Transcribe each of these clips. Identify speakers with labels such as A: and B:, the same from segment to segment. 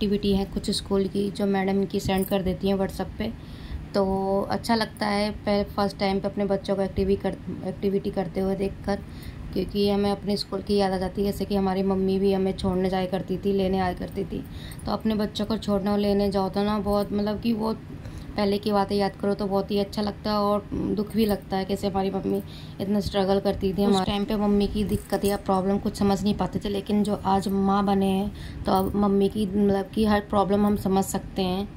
A: Activity हैं कुछ school की जो मैडम की सेंड कर देती हैं व्हाट्सएप पे, तो अच्छा लगता है पहले फर्स्ट टाइम पे अपने बच्चों को एक्टिविटी करते हुए देखकर, क्योंकि हमें अपने स्कूल की याद आ जाती है। जैसे कि हमारी मम्मी भी हमें छोड़ने जाया करती थी, लेने आया करती थी, तो अपने बच्चों को छोड़ने और लेने जाओ तो ना बहुत मतलब कि वो पहले की बातें याद करो तो बहुत ही अच्छा लगता है और दुख भी लगता है कैसे हमारी मम्मी इतना स्ट्रगल करती थी। उस टाइम पे मम्मी की दिक्कत या प्रॉब्लम कुछ समझ नहीं पाते थे, लेकिन जो आज माँ बने हैं तो अब मम्मी की मतलब कि हर प्रॉब्लम हम समझ सकते हैं।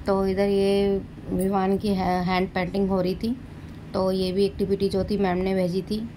A: तो इधर ये विवान की हैंड पेंटिंग हो रही थी, तो ये भी एक्टिविटी जो थी मैम ने भेजी थी।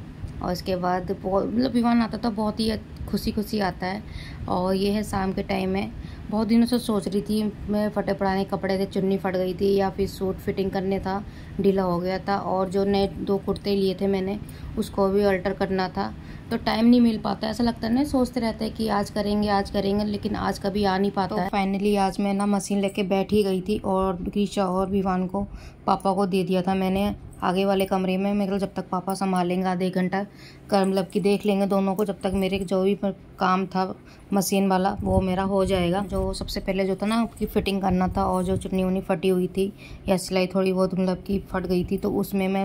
A: और इसके बाद बहुत मतलब विवान आता तो बहुत ही खुशी आता है। और ये है शाम के टाइम में, बहुत दिनों से सोच रही थी मैं, फटे पुराने कपड़े थे, चुन्नी फट गई थी या फिर सूट फिटिंग करने था, ढीला हो गया था, और जो नए 2 कुर्ते लिए थे मैंने उसको भी अल्टर करना था, तो टाइम नहीं मिल पाता। ऐसा लगता है ना, सोचते रहते हैं कि आज करेंगे, लेकिन आज कभी आ नहीं पाता है। फाइनली आज मैं ना मशीन लेके बैठ ही गई थी और ग्रीशा और विवान को पापा को दे दिया था मैंने आगे वाले कमरे में। मेरे को जब तक पापा संभालेंगे आधे घंटा कर मतलब कि देख लेंगे दोनों को, जब तक मेरे जो भी काम था मशीन वाला वो मेरा हो जाएगा। जो सबसे पहले जो था ना उसकी फिटिंग करना था, और जो चुन्नी उन्नी फटी हुई थी या सिलाई थोड़ी बहुत मतलब कि फट गई थी, तो उसमें मैं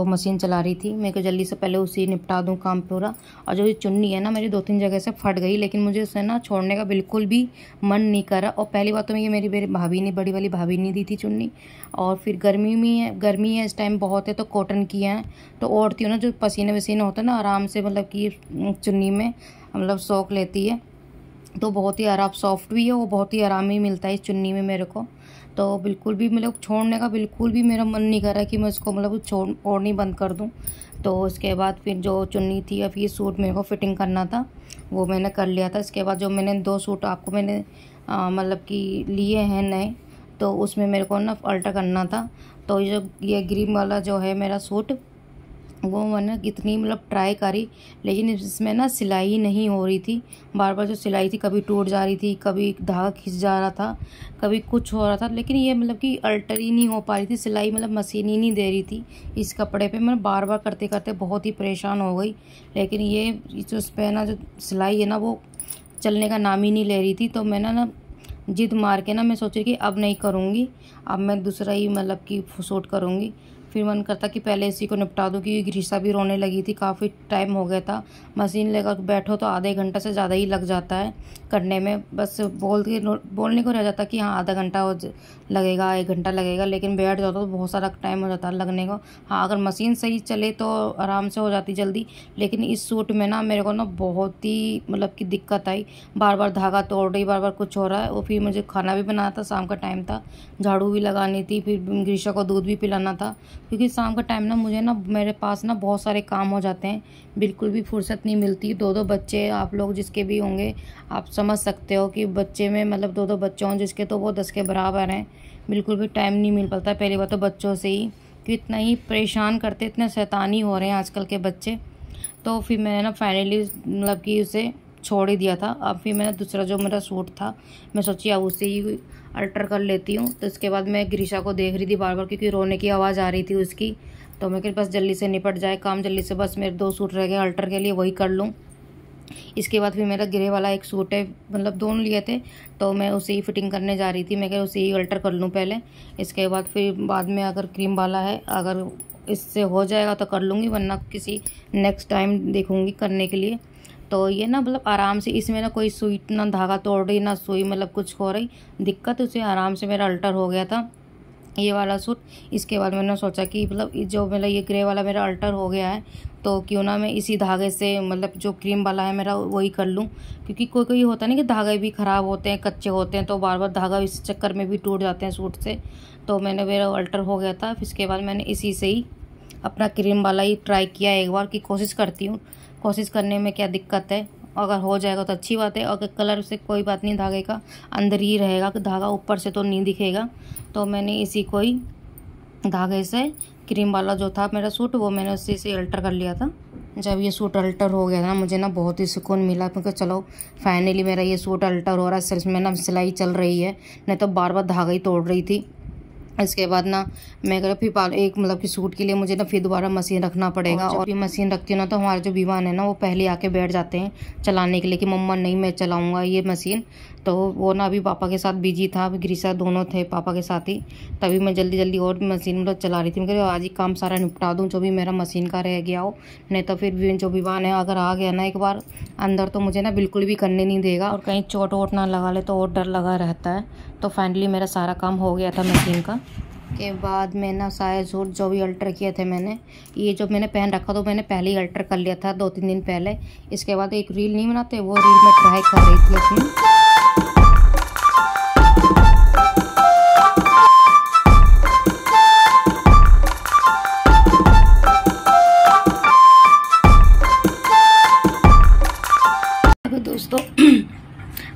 A: मशीन चला रही थी। मेरे को जल्दी से पहले उसी निपटा दूँ काम पूरा। और जो ये चुन्नी है ना मेरी 2-3 जगह से फट गई, लेकिन मुझे उसे ना छोड़ने का बिल्कुल भी मन नहीं करा। और पहली बात तो ये मेरी भाभी ने, बड़ी वाली भाभी ने दी थी चुन्नी, और फिर गर्मी है इस टाइम बहुत है, तो कॉटन की है, तो ओढ़ती हूँ ना जो पसीने वसीने होते हैं ना आराम से मतलब कि चुन्नी में मतलब सोख लेती है, तो बहुत ही आराम, सॉफ्ट भी है वो, बहुत ही आराम ही मिलता है इस चुन्नी में मेरे को। तो बिल्कुल भी मतलब छोड़ने का बिल्कुल भी मेरा मन नहीं कर रहा कि मैं इसको मतलब ओढ़नी बंद कर दूँ। तो उसके बाद फिर जो चुन्नी थी या फिर सूट मेरे को फिटिंग करना था वो मैंने कर लिया था। इसके बाद जो मैंने 2 सूट आपको मैंने मतलब कि लिए हैं नए, तो उसमें मेरे को ना अल्टर करना था। तो ये ग्रीन वाला जो है मेरा सूट, वो मैंने कितनी मतलब ट्राई करी, लेकिन इसमें ना सिलाई नहीं हो रही थी। बार बार जो सिलाई थी कभी टूट जा रही थी, कभी धागा खिंच जा रहा था, कभी कुछ हो रहा था, लेकिन ये मतलब कि अल्टर ही नहीं हो पा रही थी, सिलाई मतलब मशीन ही नहीं दे रही थी इस कपड़े पे। मैं बार बार करते करते बहुत ही परेशान हो गई, लेकिन ये जो इस पर ना जो सिलाई है ना वो चलने का नाम ही नहीं ले रही थी। तो मैंने ना जिद मार के ना मैं सोची कि अब नहीं करूँगी, अब मैं दूसरा ही मतलब कि सूट करूँगी। फिर मन करता कि पहले इसी को निपटा दूँ, क्योंकि ग्रीसा भी रोने लगी थी, काफ़ी टाइम हो गया था। मशीन लेकर बैठो तो आधे घंटा से ज़्यादा ही लग जाता है करने में, बस बोलने को रह जाता कि हाँ आधा घंटा लगेगा, 1 घंटा लगेगा, लेकिन बैठ जाओ तो बहुत सारा टाइम हो जाता है लगने को। हाँ अगर मशीन सही चले तो आराम से हो जाती जल्दी, लेकिन इस सूट में ना मेरे को ना बहुत ही मतलब कि दिक्कत आई, बार बार धागा तोड़ रही, बार बार कुछ हो रहा है। और फिर मुझे खाना भी बनाना था, शाम का टाइम था, झाड़ू भी लगानी थी, फिर ग्रीशा को दूध भी पिलाना था, क्योंकि शाम का टाइम ना मुझे ना मेरे पास ना बहुत सारे काम हो जाते हैं, बिल्कुल भी फुर्सत नहीं मिलती। 2-2 बच्चे, आप लोग जिसके भी होंगे आप समझ सकते हो कि बच्चे में मतलब 2-2 बच्चे हों जिसके, तो वो 10 के बराबर हैं, बिल्कुल भी टाइम नहीं मिल पाता। पहली बात तो बच्चों से ही कि इतना ही परेशान करते, इतने शैतानी हो रहे हैं आजकल के बच्चे। तो फिर मैंने ना फाइनली मतलब कि उसे छोड़ ही दिया था। अब फिर मैंने दूसरा जो मेरा सूट था मैं सोची अब उसे ही अल्टर कर लेती हूँ। तो इसके बाद मैं ग्रीशा को देख रही थी बार बार, क्योंकि रोने की आवाज़ आ रही थी उसकी, तो मैं बस जल्दी से निपट जाए काम जल्दी से, बस मेरे 2 सूट रह गए अल्टर के लिए, वही कर लूँ। इसके बाद फिर मेरा ग्रे वाला एक सूट है, मतलब 2 लिए थे, तो मैं उसे ही फिटिंग करने जा रही थी। मैं उसे ही अल्टर कर लूँ पहले, इसके बाद फिर बाद में अगर क्रीम वाला है अगर इससे हो जाएगा तो कर लूँगी, वरना किसी नेक्स्ट टाइम देखूँगी करने के लिए। तो ये ना मतलब आराम से, इसमें ना कोई सुई ना धागा तोड़ रही ना सुई मतलब कुछ हो रही दिक्कत, उसे आराम से मेरा अल्टर हो गया था ये वाला सूट। इसके बाद मैंने सोचा कि मतलब जो मतलब ये ग्रे वाला मेरा अल्टर हो गया है, तो क्यों ना मैं इसी धागे से मतलब जो क्रीम वाला है मेरा वही कर लूँ, क्योंकि कोई कोई होता नहीं कि धागे भी ख़राब होते हैं, कच्चे होते हैं, तो बार बार धागा इस चक्कर में भी टूट जाते हैं सूट से। तो मेरा अल्टर हो गया था, फिर इसके बाद मैंने इसी से ही अपना क्रीम वाला ही ट्राई किया एक बार, कि कोशिश करती हूँ, कोशिश करने में क्या दिक्कत है, अगर हो जाएगा तो अच्छी बात है। अगर कलर से कोई बात नहीं, धागे का अंदर ही रहेगा, कि धागा ऊपर से तो नहीं दिखेगा। तो मैंने इसी को ही धागे से क्रीम वाला जो था मेरा सूट, वो मैंने उसी से अल्टर कर लिया था। जब ये सूट अल्टर हो गया ना, मुझे ना बहुत ही सुकून मिला, क्योंकि चलो फाइनली मेरा ये सूट अल्टर हो रहा है, इसमें ना सिलाई चल रही है, नहीं तो बार बार धागा ही तोड़ रही थी। इसके बाद ना मैं अगर फिर एक मतलब कि सूट के लिए मुझे ना फिर दोबारा मशीन रखना पड़ेगा, और भी मशीन रखती हूँ ना तो हमारे जो विवान है ना वो पहले आके बैठ जाते हैं चलाने के लिए, कि मम्मा नहीं मैं चलाऊँगा ये मशीन। तो वो ना अभी पापा के साथ बिजी था, अभी गिरीशा दोनों थे पापा के साथ ही, तभी मैं जल्दी जल्दी और मशीन मतलब चला रही थी। मैं आज ही काम सारा निपटा दूँ जो भी मेरा मशीन का रह गया हो, नहीं तो फिर भी जो विवान है अगर आ गया ना एक बार अंदर तो मुझे ना बिल्कुल भी करने नहीं देगा, और कहीं चोट वोट ना लगा ले तो और डर लगा रहता है। तो फाइनली मेरा सारा काम हो गया था मशीन का। के बाद मैं ना सारे सूट जो भी अल्टर किए थे मैंने, ये जो मैंने पहन रखा तो मैंने पहले ही अल्टर कर लिया था 2-3 दिन पहले। इसके बाद एक रील नहीं बनाते, वो रील मैं ट्राई कर रही थी अपनी। दोस्तों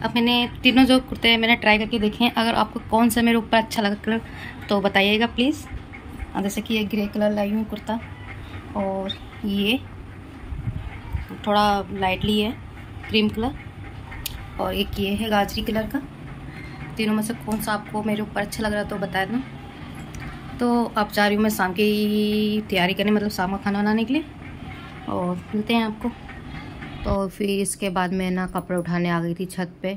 A: अब मैंने तीनों जो कुर्ते मैंने ट्राई करके देखे हैं, अगर आपको कौन सा मेरे ऊपर अच्छा लगा कलर तो बताइएगा प्लीज़। जैसे कि ये ग्रे कलर लाई हूँ कुर्ता, और ये थोड़ा लाइटली है क्रीम कलर, और एक ये है गाजरी कलर का। तीनों में से कौन सा आपको मेरे ऊपर अच्छा लग रहा है तो बताया ना। तो अब जा रही हूँ मैं शाम की तैयारी करने, मतलब शाम का खाना बनाने के लिए, और मिलते हैं आपको। तो फिर इसके बाद मैं ना कपड़े उठाने आ गई थी छत पे।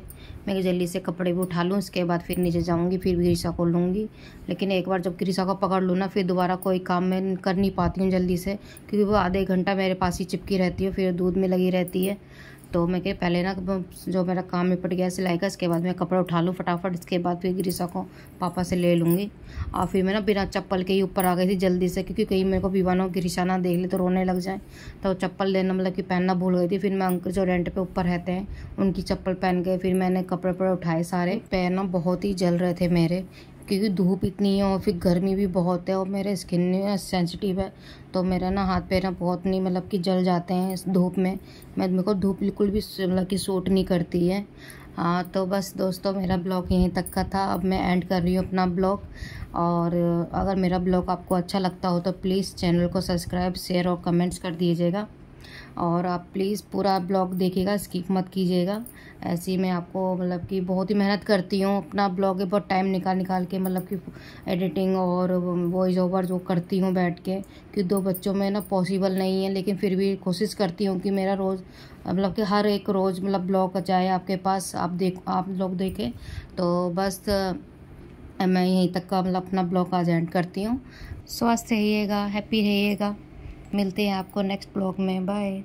A: मैं जल्दी से कपड़े भी उठा लूँ, इसके बाद फिर नीचे जाऊँगी, फिर गिरीशा को लूँगी। लेकिन एक बार जब गिरीशा को पकड़ लूँ ना, फिर दोबारा कोई काम मैं कर नहीं पाती हूँ जल्दी से, क्योंकि वो आधे घंटा मेरे पास ही चिपकी रहती है, फिर दूध में लगी रहती है। तो मैं कह पहले ना जो मेरा काम निपट गया सिलाई का, इसके बाद मैं कपड़े उठा लूँ फटाफट, इसके बाद फिर गिरीशा को पापा से ले लूँगी। और फिर मैं ना बिना चप्पल के ही ऊपर आ गई थी जल्दी से, क्योंकि कहीं मेरे को विवान गिरीशा ना देख ले तो रोने लग जाए। तो चप्पल लेना मतलब कि पहनना भूल गई थी। फिर मैं अंकल जो रेंट पे ऊपर रहते हैं उनकी चप्पल पहन गए। फिर मैंने कपड़े उठाए सारे। पैर ना बहुत ही जल रहे थे मेरे, क्योंकि धूप इतनी है और फिर गर्मी भी बहुत है, और मेरे स्किन सेंसिटिव है, तो मेरा ना हाथ पैर ना बहुत नहीं मतलब कि जल जाते हैं इस धूप में। मेरे को धूप बिल्कुल भी मतलब कि सूट नहीं करती है। हाँ तो बस दोस्तों मेरा ब्लॉग यहीं तक का था। अब मैं एंड कर रही हूँ अपना ब्लॉग, और अगर मेरा ब्लॉग आपको अच्छा लगता हो तो प्लीज़ चैनल को सब्सक्राइब, शेयर और कमेंट्स कर दीजिएगा। और आप प्लीज़ पूरा ब्लॉग देखिएगा, स्किप मत कीजिएगा। ऐसे ही मैं आपको मतलब कि बहुत ही मेहनत करती हूँ अपना ब्लॉग बहुत टाइम निकाल के, मतलब कि एडिटिंग और वॉइस ओवर जो करती हूँ बैठ के, कि 2 बच्चों में ना पॉसिबल नहीं है, लेकिन फिर भी कोशिश करती हूँ कि मेरा रोज़ मतलब कि हर एक रोज़ मतलब ब्लॉग जाए आपके पास, आप लोग देखें। तो बस मैं यहीं तक का मतलब अपना ब्लॉग आज एंड करती हूँ। स्वस्थ रहिएगा, हैप्पी रहिएगा, मिलते हैं आपको नेक्स्ट ब्लॉग में। बाय।